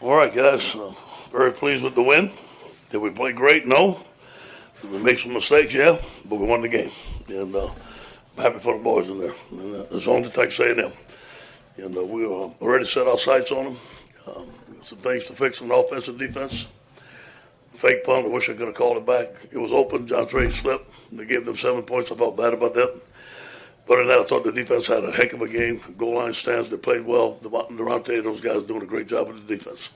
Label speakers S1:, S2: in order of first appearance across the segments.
S1: All right, guys. Very pleased with the win. Did we play great? No. Did we make some mistakes? Yeah. But we won the game. And I'm happy for the boys in there. And as long as it takes A&M. And we already set our sights on them. Some things to fix on offense and defense. Fake punt. I wish I could have called it back. It was open. John Trey slipped. They gave them 7 points. I felt bad about that. But in that, I thought the defense had a heck of a game. Goal line stands. They played well. Durante, those guys doing a great job with the defense.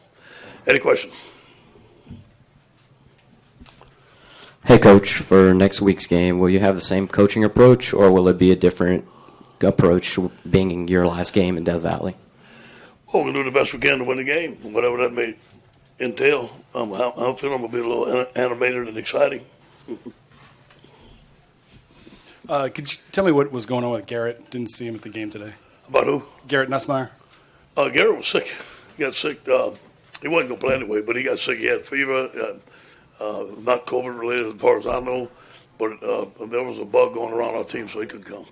S1: Any questions?
S2: Hey, Coach, for next week's game, will you have the same coaching approach, or will it be a different approach being your last game in Death Valley?
S1: Well, we'll do the best we can to win the game, whatever that may entail. I'm feeling I'm going to be a little animated and exciting.
S3: Could you tell me what was going on with Garrett? Didn't see him at the game today.
S1: About who?
S3: Garrett Nussmeier.
S1: Garrett was sick. He got sick. He wasn't going to play anyway, but he got sick. He had fever. Not COVID related as far as I know, but there was a bug going around our team, so he couldn't come.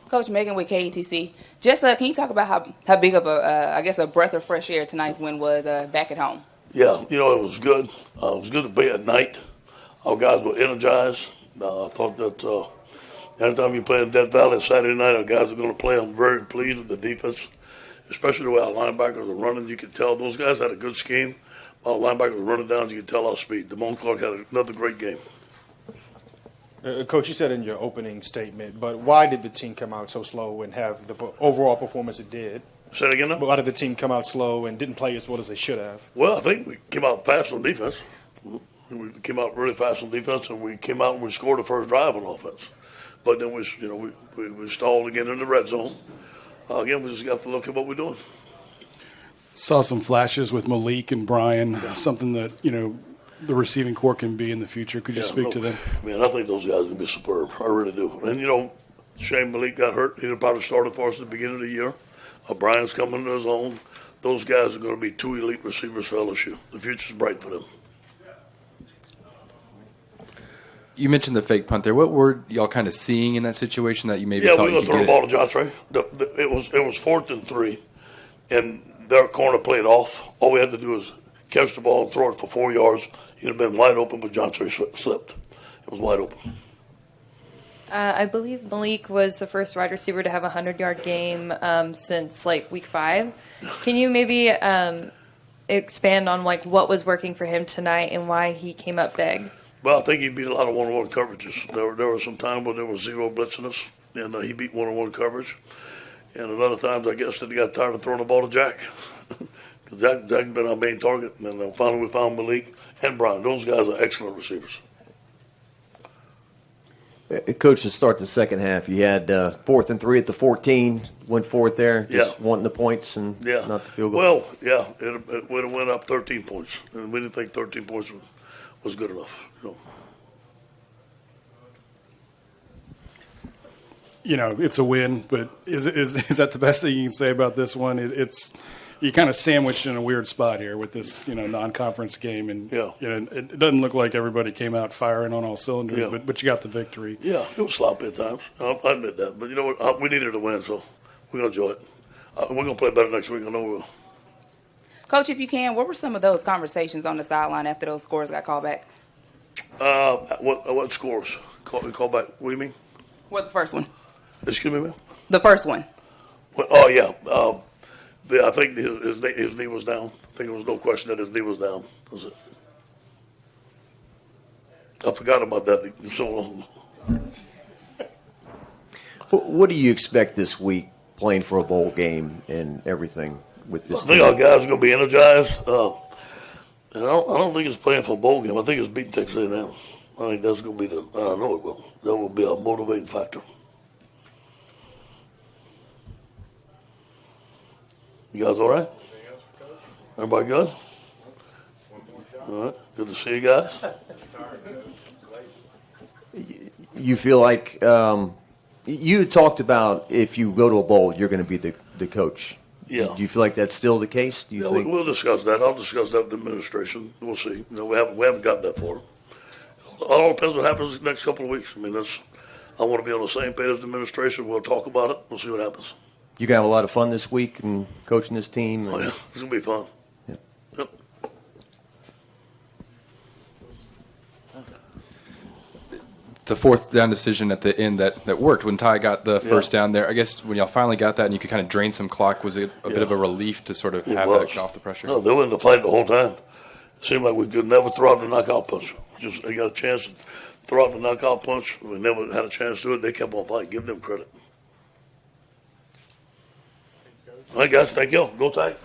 S4: Coach Megan with KETC. Just can you talk about how big of a breath of fresh air tonight's win was back at home?
S1: Yeah, it was good. It was good to be at night. Our guys were energized. I thought that anytime you play in Death Valley Saturday night, our guys are going to play. I'm very pleased with the defense, especially the way our linebackers are running. You could tell those guys had a good scheme. While the linebackers were running down, you could tell our speed. Damone Clark had another great game.
S5: Coach, you said in your opening statement, but why did the team come out so slow and have the overall performance it did?
S1: Say it again now?
S5: Why did the team come out slow and didn't play as well as they should have?
S1: Well, I think we came out fast on defense. We came out really fast on defense, and we came out and we scored the first drive on offense. But then we stalled again in the red zone. Again, we just got to look at what we're doing.
S3: Saw some flashes with Malik and Brian, something that, the receiving corps can be in the future. Could you speak to them?
S1: Man, I think those guys are going to be superb. I really do. And, Shane Malik got hurt. He'd probably started for us at the beginning of the year. Brian's coming into his own. Those guys are going to be 2 elite receivers for LSU. The future's bright for them.
S6: You mentioned the fake punt there. What were y'all kind of seeing in that situation that you maybe thought you could
S1: throw the ball to John Trey. It was 4th and 3, and their corner played off. All we had to do was catch the ball and throw it for 4 yards. He'd have been wide open, but John Trey slipped. It was wide open.
S7: I believe Malik was the first wide receiver to have a 100-yard game since week 5. Can you maybe expand on what was working for him tonight and why he came up big?
S1: Well, I think he beat a lot of one-on-one coverages. There was some time where there was zero blitzing us, and he beat one-on-one coverage. And at other times, I guess that he got tired of throwing the ball to Jack. Because Jack's been our main target. And finally we found Malik and Brian. Those guys are excellent receivers.
S8: Coach, to start the second half, you had 4th and 3 at the 14, went for it there, just wanting the points and not the field goal.
S1: Well, yeah, it would have went up 13 points. And we didn't think 13 points was good enough.
S3: It's a win, but is that the best thing you can say about this one? You're kind of sandwiched in a weird spot here with this, non-conference game, and it doesn't look like everybody came out firing on all cylinders, but you got the victory.
S1: Yeah, it was sloppy at times. I admit that, but you know what? We needed to win, so we're gonna enjoy it. We're gonna play better next week. I know we will.
S4: Coach, if you can, what were some of those conversations on the sideline after those scores got called back?
S1: What scores? Call back? What do you mean?
S4: What, the first one?
S1: Excuse me, ma'am?
S4: The first one.
S1: Oh, yeah. I think his knee was down. I think there was no question that his knee was down. Was it? I forgot about that so long.
S8: What do you expect this week playing for a bowl game and everything with this team?
S1: I think our guys are going to be energized. And I don't think it's playing for a bowl game. I think it's beating Texas A&M. I think that's going to be I know it will. That will be a motivating factor. You guys all right? Everybody good? All right. Good to see you guys.
S8: You feel like you talked about if you go to a bowl, you're going to be the coach.
S1: Yeah.
S8: Do you feel like that's still the case? Do you think?
S1: We'll discuss that. I'll discuss that with the administration. We'll see. We haven't gotten that far. All depends what happens the next couple of weeks. I mean, I want to be on the same page as the administration. We'll talk about it. We'll see what happens.
S8: You gonna have a lot of fun this week and coaching this team.
S1: Oh, yeah. It's going to be fun.
S8: Yeah.
S1: Yep.
S6: The fourth down decision at the end that worked when Ty got the first down there. I guess when y'all finally got that and you could kind of drain some clock, was it a bit of a relief to sort of have that off the pressure?
S1: No, they were in the fight the whole time. It seemed like we could never throw out the knockout punch. Just they got a chance to throw out the knockout punch. We never had a chance to do it. They kept on fighting. Give them credit. All right, guys. Thank you. Go tight.